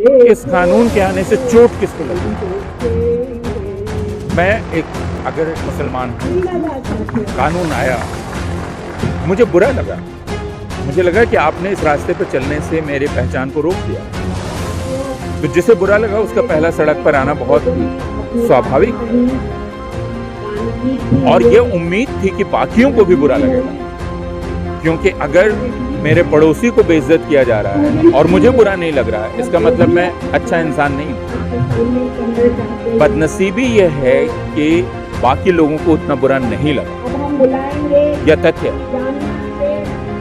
इस कानून के आने से चोट किसको लगी? मैं अगर एक मुसलमान हूँ, कानून आया, मुझे बुरा लगा। मुझे लगा कि आपने इस रास्ते पर चलने से मेरी पहचान को रोक दिया। तो जिसे बुरा लगा उसका पहला सड़क पर आना बहुत स्वाभाविक है। और ये उम्मीद थी कि बाकियों को भी बुरा लगेगा, क्योंकि अगर मेरे पड़ोसी को बेइज्जत किया जा रहा है और मुझे बुरा नहीं लग रहा है, इसका मतलब मैं अच्छा इंसान नहीं हूँ। बदनसीबी यह है कि बाकी लोगों को उतना बुरा नहीं लगा, यह तथ्य है।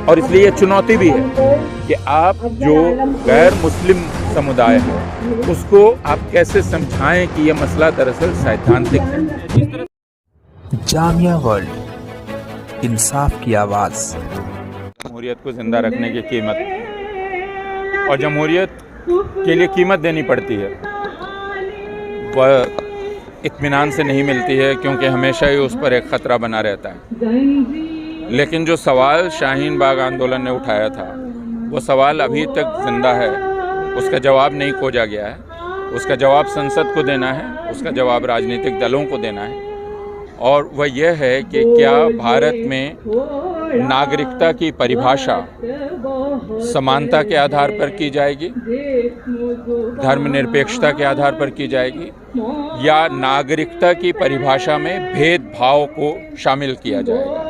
और इसलिए यह चुनौती भी है कि आप जो गैर मुस्लिम समुदाय है उसको आप कैसे समझाएं कि यह मसला दरअसल सैद्धांतिक है। जामिया वर्ल्ड, इंसाफ की आवाज़। जमहूरियत को जिंदा रखने की कीमत, और जमहूरियत के लिए कीमत देनी पड़ती है, वह इत्मीनान से नहीं मिलती है, क्योंकि हमेशा ही उस पर एक ख़तरा बना रहता है। लेकिन जो सवाल शाहीन बाग आंदोलन ने उठाया था, वो सवाल अभी तक जिंदा है, उसका जवाब नहीं खोजा गया है। उसका जवाब संसद को देना है, उसका जवाब राजनीतिक दलों को देना है। और वह यह है कि क्या भारत में नागरिकता की परिभाषा समानता के आधार पर की जाएगी, धर्मनिरपेक्षता के आधार पर की जाएगी, या नागरिकता की परिभाषा में भेदभाव को शामिल किया जाएगा।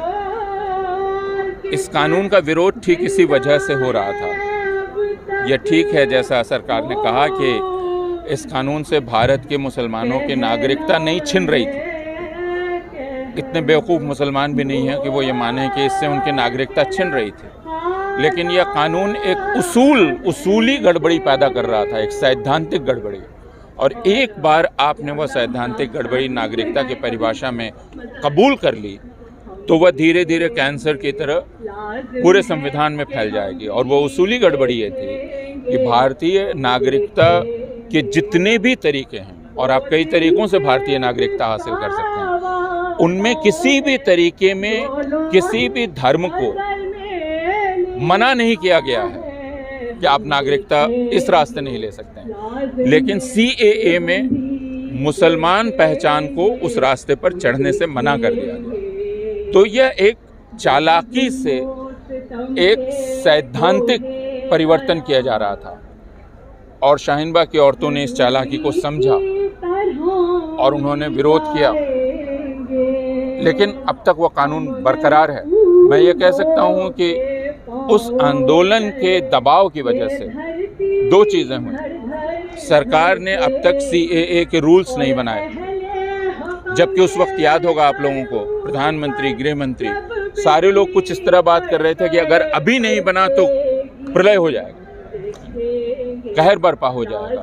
इस कानून का विरोध ठीक इसी वजह से हो रहा था। यह ठीक है, जैसा सरकार ने कहा कि इस कानून से भारत के मुसलमानों की नागरिकता नहीं छिन रही थी। इतने बेवकूफ़ मुसलमान भी नहीं हैं कि वो ये माने कि इससे उनकी नागरिकता छिन रही थी। लेकिन यह कानून एक उसूली गड़बड़ी पैदा कर रहा था, एक सैद्धांतिक गड़बड़ी। और एक बार आपने वह सैद्धांतिक गड़बड़ी नागरिकता की परिभाषा में कबूल कर ली, तो वह धीरे धीरे कैंसर की तरह पूरे संविधान में फैल जाएगी। और वह उसूली गड़बड़ी ये थी कि भारतीय नागरिकता के जितने भी तरीके हैं, और आप कई तरीक़ों से भारतीय नागरिकता हासिल कर सकते हैं, उनमें किसी भी तरीके में किसी भी धर्म को मना नहीं किया गया है कि आप नागरिकता इस रास्ते नहीं ले सकते हैं। लेकिन CAA में मुसलमान पहचान को उस रास्ते पर चढ़ने से मना कर दिया गया। तो यह एक चालाकी से एक सैद्धांतिक परिवर्तन किया जा रहा था, और शाहीन बाग की औरतों ने इस चालाकी को समझा और उन्होंने विरोध किया। लेकिन अब तक वह कानून बरकरार है। मैं ये कह सकता हूँ कि उस आंदोलन के दबाव की वजह से दो चीज़ें हुई। सरकार ने अब तक CAA के रूल्स नहीं बनाए, जबकि उस वक्त याद होगा आप लोगों को, प्रधानमंत्री, गृह मंत्री, सारे लोग कुछ इस तरह बात कर रहे थे कि अगर अभी नहीं बना तो प्रलय हो जाएगा, कहर बर्पा हो जाएगा,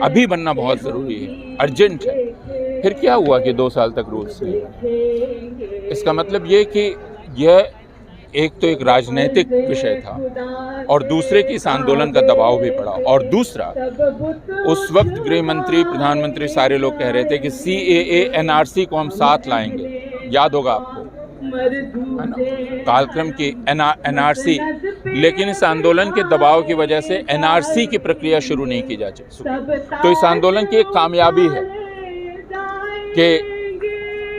अभी बनना बहुत ज़रूरी है, अर्जेंट है। फिर क्या हुआ कि 2 साल तक रूल्स नहीं बने। इसका मतलब ये कि यह एक तो एक राजनीतिक विषय था, और दूसरे कि इस आंदोलन का दबाव भी पड़ा। और दूसरा, उस वक्त गृह मंत्री, प्रधानमंत्री, सारे लोग कह रहे थे कि CAA NRC को हम साथ लाएंगे। याद होगा आपको, है ना, कालक्रम की NRC। लेकिन इस आंदोलन के दबाव की वजह से NRC की प्रक्रिया शुरू नहीं की जा सकी। तो इस आंदोलन की एक कामयाबी है कि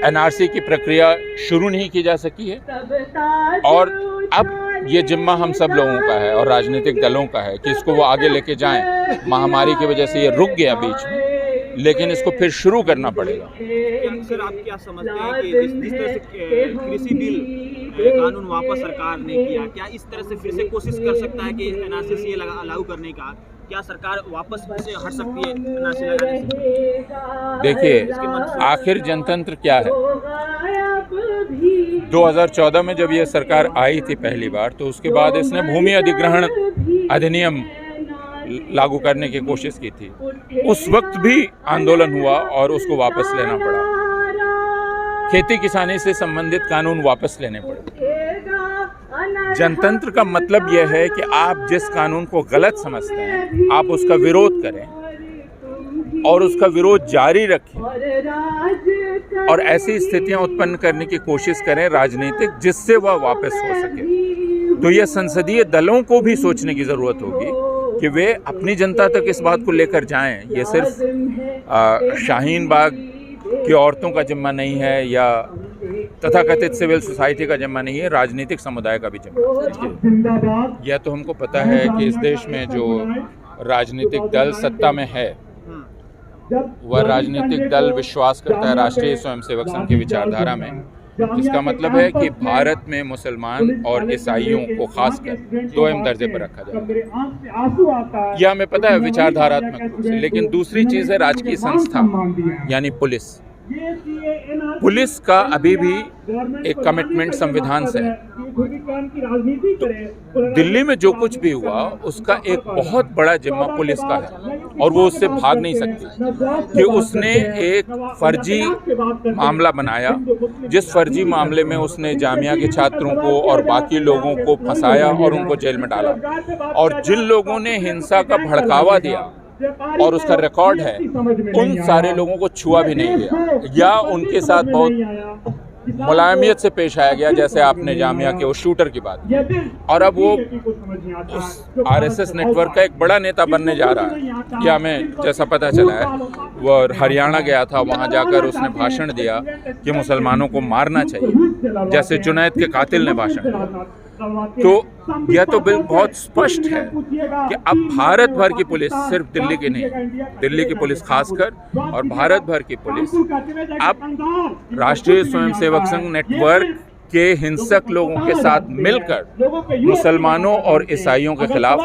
NRC की प्रक्रिया शुरू नहीं की जा सकी है, और अब ये जिम्मा हम सब लोगों का है और राजनीतिक दलों का है कि इसको वो आगे लेके जाएं। महामारी की वजह से ये रुक गया बीच में, लेकिन इसको फिर शुरू करना पड़ेगा। सर, आप क्या समझते हैं कि जिस तरह से कृषि बिल कानून वापस सरकार ने किया, क्या इस तरह से फिर से कोशिश कर सकता है कि NRC लागू करने का? क्या सरकार वापस फिर से हट सकती है NRC लगाने से? देखिए, आखिर जनतंत्र क्या है? 2014 में जब यह सरकार आई थी पहली बार, तो उसके बाद इसने भूमि अधिग्रहण अधिनियम लागू करने की कोशिश की थी। उस वक्त भी आंदोलन हुआ और उसको वापस लेना पड़ा। खेती किसानी से संबंधित कानून वापस लेने पड़े। जनतंत्र का मतलब यह है कि आप जिस कानून को गलत समझते हैं, आप उसका विरोध करें और उसका विरोध जारी रखें, और ऐसी स्थितियां उत्पन्न करने की कोशिश करें राजनीतिक, जिससे वह वापस हो सके। तो यह संसदीय दलों को भी सोचने की ज़रूरत होगी कि वे अपनी जनता तक इस बात को लेकर जाएं। ये सिर्फ शाहीन बाग की औरतों का जिम्मा नहीं है या तथाकथित सिविल सोसाइटी का जिम्मा नहीं है, राजनीतिक समुदाय का भी जिम्मा है। यह तो हमको पता है कि इस देश में जो राजनीतिक दल सत्ता में है वह राजनीतिक दल विश्वास करता है राष्ट्रीय स्वयंसेवक संघ की विचारधारा में, जिसका मतलब है कि भारत में मुसलमान और ईसाइयों को खासकर दोयम दर्जे पर रखा जाए। यह हमें पता है विचारधारात्मक रूप से। लेकिन दूसरी चीज़ है राजकीय संस्था यानी पुलिस। पुलिस का अभी भी एक कमिटमेंट संविधान से है। तो दिल्ली में जो कुछ भी हुआ उसका एक बहुत बड़ा जिम्मा पुलिस का है और वो उससे भाग नहीं सकती कि उसने एक फर्जी मामला बनाया, जिस फर्जी मामले में उसने जामिया के छात्रों को और बाकी लोगों को फंसाया और उनको जेल में डाला। और जिन लोगों ने हिंसा का भड़कावा दिया और उसका रिकॉर्ड है, उन सारे लोगों को छुआ भी नहीं गया या उनके साथ बहुत मुलायमियत से पेश आया गया, जैसे आपने जामिया के उस शूटर की बात की। और अब वो उस आरएसएस नेटवर्क का एक बड़ा नेता बनने जा रहा है। या हमें जैसा पता चला है वो हरियाणा गया था, वहाँ जाकर उसने भाषण दिया कि मुसलमानों को मारना चाहिए, जैसे जुनैद के कातिल ने भाषण दिया। तो यह तो बिल्कुल बहुत स्पष्ट है कि अब भारत भर की पुलिस, सिर्फ दिल्ली की नहीं, दिल्ली की पुलिस खासकर और भारत भर की पुलिस अब राष्ट्रीय स्वयंसेवक संघ नेटवर्क के हिंसक लोगों के साथ मिलकर मुसलमानों और ईसाइयों के खिलाफ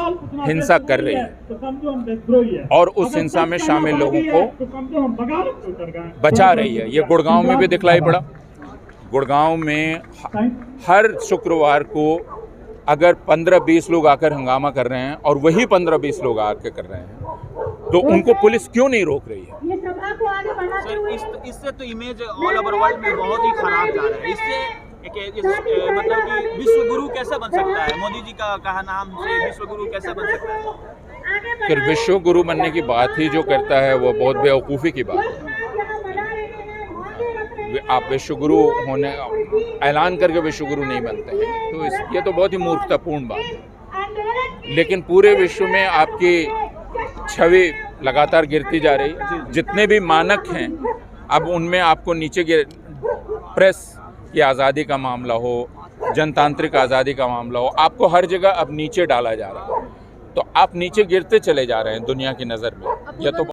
हिंसा कर रही है और उस हिंसा में शामिल लोगों को बचा रही है। ये गुड़गांव में भी दिखलाई पड़ा। गुड़गांव में हर शुक्रवार को अगर 15-20 लोग आकर हंगामा कर रहे हैं और वही 15-20 लोग आकर कर रहे हैं तो उनको पुलिस क्यों नहीं रोक रही है? सर, इससे तो इमेज ऑल ओवर वर्ल्ड में बहुत ही खराब जा रहा है। इससे मतलब कि विश्व गुरु कैसे बन सकता है? मोदी जी का कहा नाम से विश्व गुरु कैसे बन सकता है? फिर विश्व गुरु बनने की बात ही जो करता है वो बहुत बेवकूफ़ी की बात है। आप विश्व गुरु होने ऐलान करके विश्व गुरु नहीं बनते हैं, तो ये तो बहुत ही मूर्खतापूर्ण बात है। लेकिन पूरे विश्व में आपकी छवि लगातार गिरती जा रही है। जितने भी मानक हैं अब उनमें आपको नीचे प्रेस की आज़ादी का मामला हो, जनतांत्रिक आज़ादी का मामला हो, आपको हर जगह अब नीचे डाला जा रहा है। तो आप नीचे गिरते चले जा रहे हैं दुनिया की नज़र में। यह तो